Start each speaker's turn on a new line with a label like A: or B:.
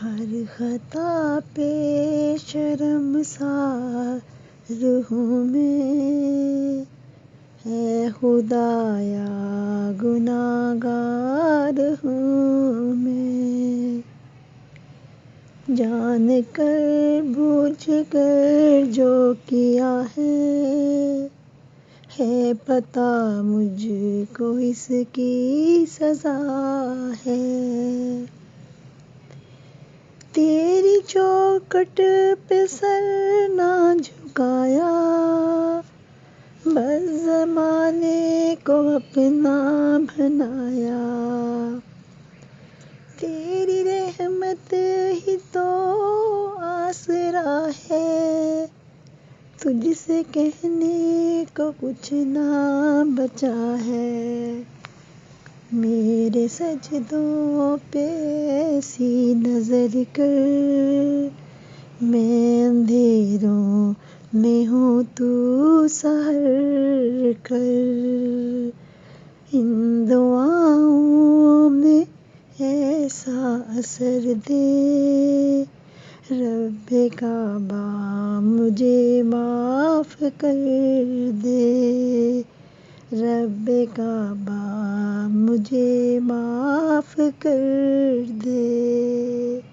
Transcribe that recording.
A: ہر خطا پہ شرمسار ہوں میں، اے خدایا گناہگار ہوں میں، جان کر بوجھ کر جو کیا ہے پتہ مجھ کو اس کی سزا ہے۔ تیری چوکھٹ پہ سر نہ جھکایا، بس زمانے کو اپنا بنایا، تیری رحمت ہی تو آسرا ہے، تجھ سے کہنے کو کچھ نہ بچا ہے، میرے سجدوں پہ ایسی نظر کر، میں اندھیروں میں ہوں تو سحر کر، ان دعاؤں میں ایسا اثر دے، رب کعبہ مجھے معاف کر دے، رب کعبہ مجھے معاف کر دے۔